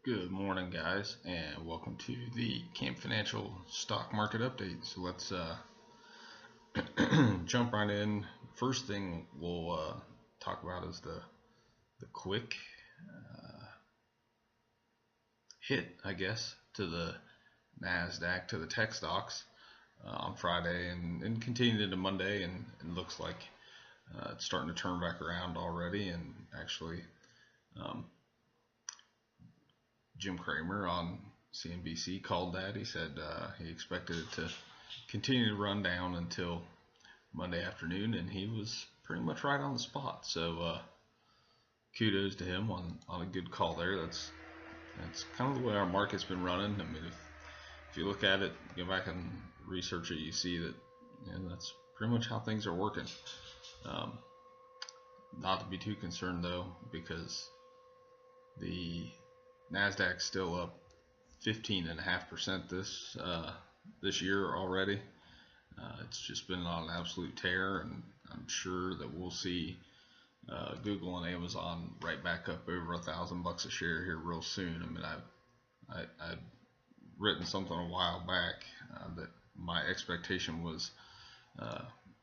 Good morning, guys, and welcome to the Camp Financial Stock Market Update. So let's jump right in. First thing we'll talk about is the quick hit, I guess, to the Nasdaq, to the tech stocks on Friday, and continued into Monday, and it looks like it's starting to turn back around already. And actually, um, Jim Cramer on CNBC called that. He said he expected it to continue to run down until Monday afternoon, and he was pretty much right on the spot. So kudos to him on a good call there. That's kind of the way our market's been running. I mean, if you look at it, go back and research it, you see that that's pretty much how things are working. Not to be too concerned though, because the Nasdaq's still up 15.5% this year already. It's just been on an absolute tear, and I'm sure that we'll see Google and Amazon right back up over $1,000 a share here real soon. I mean, I'd written something a while back that my expectation was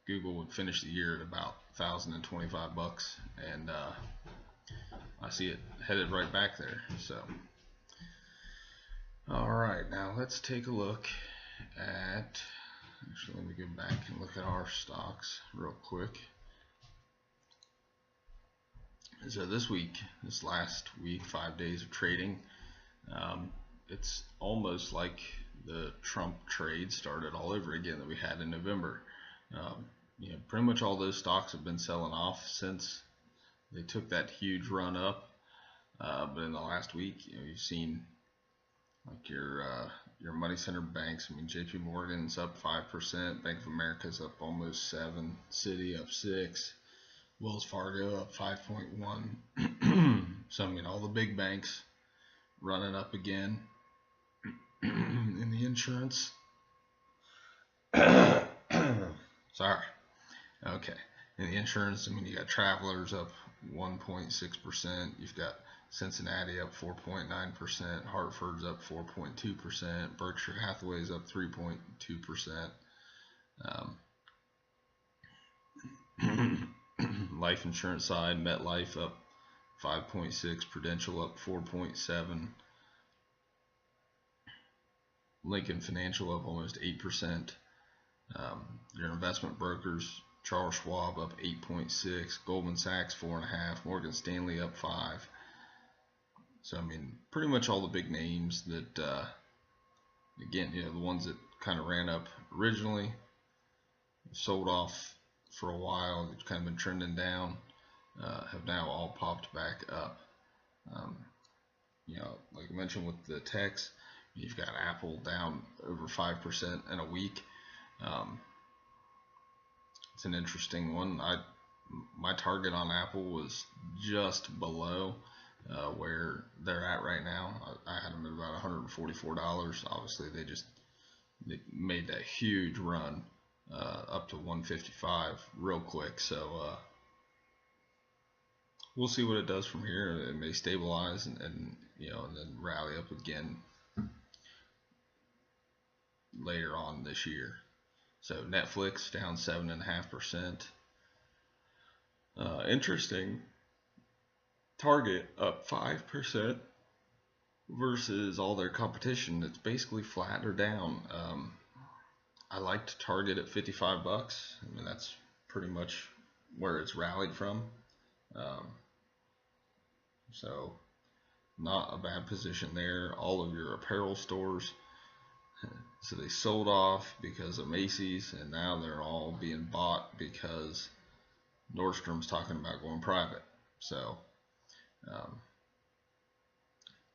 Google would finish the year at about $1,025, and I see it headed right back there. So, all right, now let's take a look at. Actually, let me go back and look at our stocks real quick. So this last week, 5 days of trading, it's almost like the Trump trade started all over again that we had in November. Pretty much all those stocks have been selling off since they took that huge run up. But in the last week, you've seen like your money center banks. I mean, J.P. Morgan's up 5%, Bank of America's up almost 7%, Citi up 6%, Wells Fargo up 5.1%. So I mean, all the big banks running up again. In the insurance. Sorry. Okay. In the insurance, I mean, you got Travelers up 1.6%. You've got Cincinnati up 4.9%. Hartford's up 4.2%. Berkshire Hathaway's up 3.2%. Life insurance side, MetLife up 5.6%. Prudential up 4.7%. Lincoln Financial up almost 8%. Your investment brokers, Charles Schwab up 8.6%, Goldman Sachs 4.5%, Morgan Stanley up 5%. So I mean, pretty much all the big names that, again, the ones that kind of ran up originally, sold off for a while, they've kind of been trending down, have now all popped back up. Like I mentioned with the techs, you've got Apple down over 5% in a week. It's an interesting one. My target on Apple was just below where they're at right now. I had them at about $144. Obviously, they made that huge run up to 155 real quick. So we'll see what it does from here. It may stabilize and then rally up again later on this year. So Netflix down 7.5%. Interesting. Target up 5% versus all their competition that's basically flat or down. I liked Target at $55. I mean, that's pretty much where it's rallied from. So not a bad position there. All of your apparel stores, so they sold off because of Macy's, and now they're all being bought because Nordstrom's talking about going private. So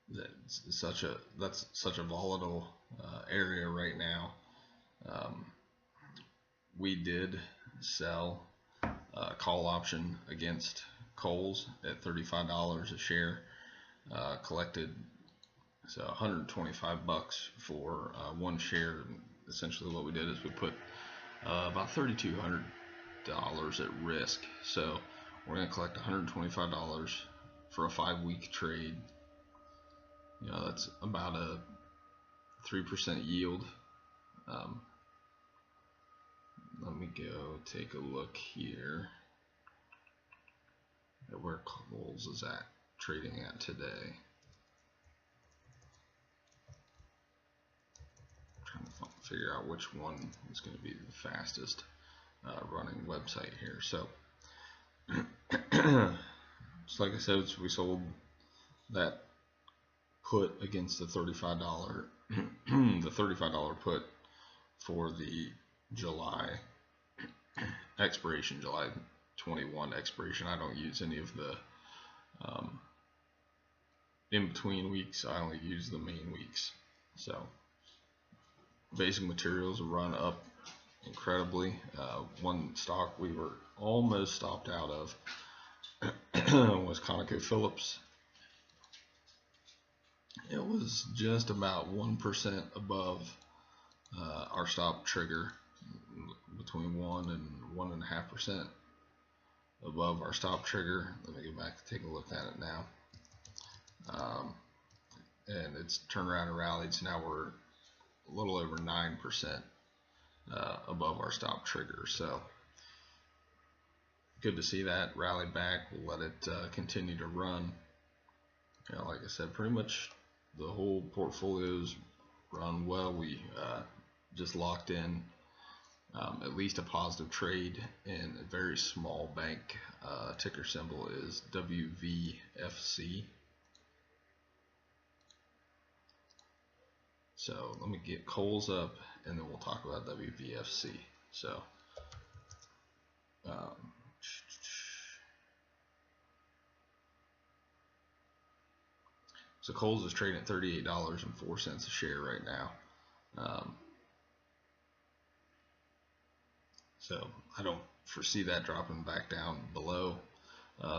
that's such a volatile area right now. We did sell a call option against Kohl's at $35 a share. Collected $125 for one share. And essentially, what we did is we put about $3,200 at risk. So we're going to collect $125 for a 5-week trade. that's about a 3% yield. Let me go take a look here at where Kohl's is at trading at today. Trying to figure out which one is going to be the fastest running website here. So, just like I said, we sold that put against the $35 the $35 put for the July expiration, July 21 expiration. I don't use any of the in between weeks. I only use the main weeks. So basic materials run up incredibly. One stock we were almost stopped out of was ConocoPhillips. It was just about 1% above our stop trigger, between 1 and 1.5% above our stop trigger. Let me go back and take a look at it now. And it's turned around and rallied, so now we're a little over 9% above our stop trigger. So good to see that rally back. We'll let it continue to run. Like I said, pretty much the whole portfolio's run well. We just locked in at least a positive trade in a very small bank. Ticker symbol is WVFC. So let me get Kohl's up, and then we'll talk about WVFC. So Kohl's is trading at $38.04 a share right now. So I don't foresee that dropping back down below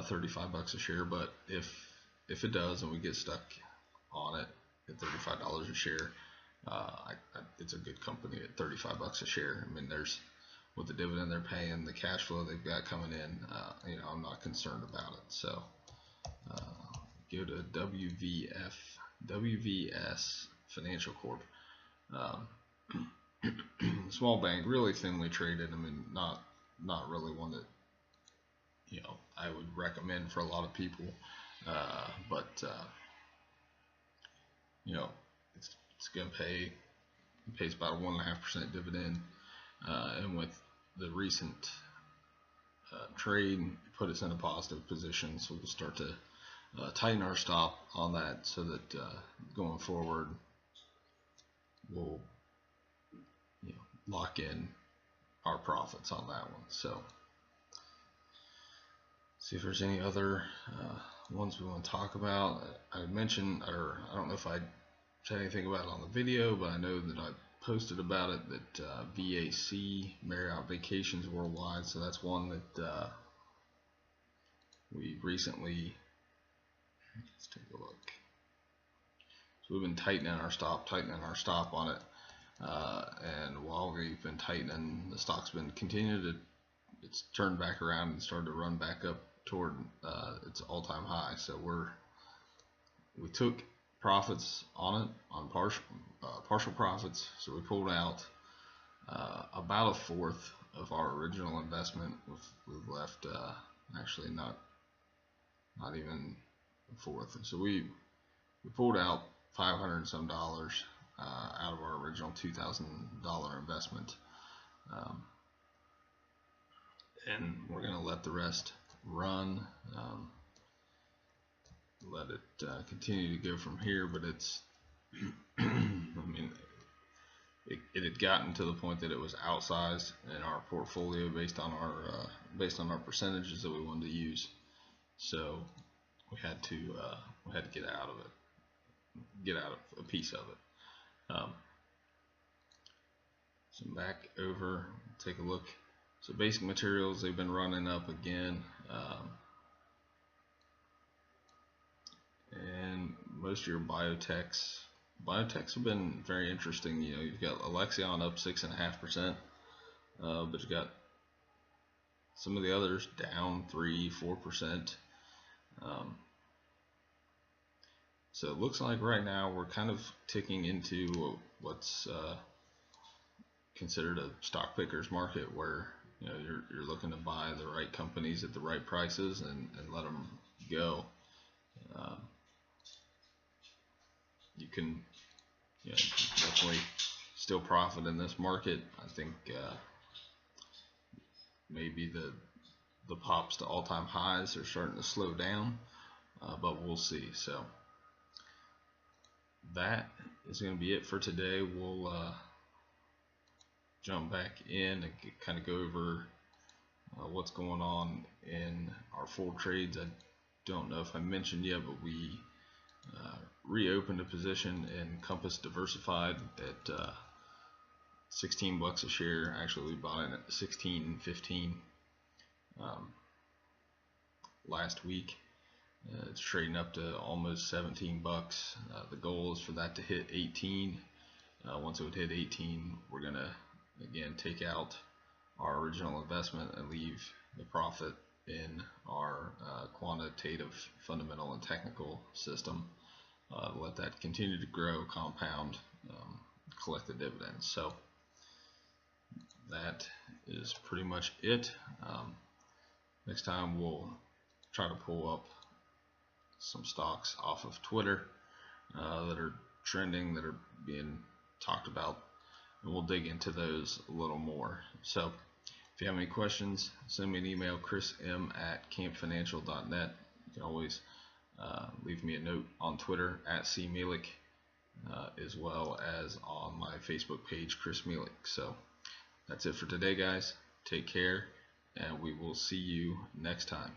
35 bucks a share, but if it does and we get stuck on it at $35 a share, it's a good company at 35 bucks a share. I mean, there's, with the dividend they're paying, the cash flow they've got coming in, I'm not concerned about it. So go to WVS Financial Corp. Small bank, really thinly traded. I mean, not really one that I would recommend for a lot of people, but it's gonna pay. It pays about a 1.5% dividend, and with the recent trade, put us in a positive position. So we'll start to tighten our stop on that, so that going forward we'll lock in our profits on that one. So see if there's any other ones we want to talk about. I mentioned, or I don't know if I said anything about it on the video, but I know that I posted about it, that VAC, Marriott Vacations Worldwide, so that's one that we recently, let's take a look. So we've been tightening our stop on it, and while we've been tightening, the stock's been continuing to, it's turned back around and started to run back up toward its all-time high. So we took profits on it, on partial profits. So we pulled out about a fourth of our original investment. We've left actually not even a fourth. So we pulled out $500 and some out of our original $2,000 investment, and we're going to let the rest run, let it continue to go from here. But it's I mean, it had gotten to the point that it was outsized in our portfolio based on our percentages that we wanted to use. So we had to get out of a piece of it. So back over, take a look. So basic materials, they've been running up again, and most of your biotechs have been very interesting. You've got Alexion up 6.5%, but you've got some of the others down 3-4%. So it looks like right now we're kind of ticking into what's considered a stock picker's market, where you're looking to buy the right companies at the right prices and let them go. Um, you can definitely still profit in this market. I think maybe the pops to all-time highs are starting to slow down, but we'll see. So that is going to be it for today. We'll jump back in and kind of go over what's going on in our full trades. I don't know if I mentioned yet, but we reopened a position in Compass Diversified at 16 bucks a share. Actually, we bought it at 16.15 last week. It's trading up to almost 17 bucks. The goal is for that to hit 18. Once it would hit 18, we're gonna again take out our original investment and leave the profit in our quantitative, fundamental, and technical system. Let that continue to grow, compound, collect the dividends. So that is pretty much it. Next time we'll try to pull up some stocks off of Twitter that are trending, that are being talked about, and we'll dig into those a little more. So if you have any questions, send me an email, chrism@campfinancial.net. You can always leave me a note on Twitter @cmelik, as well as on my Facebook page, Chris Melik. So that's it for today, guys. Take care, and we will see you next time.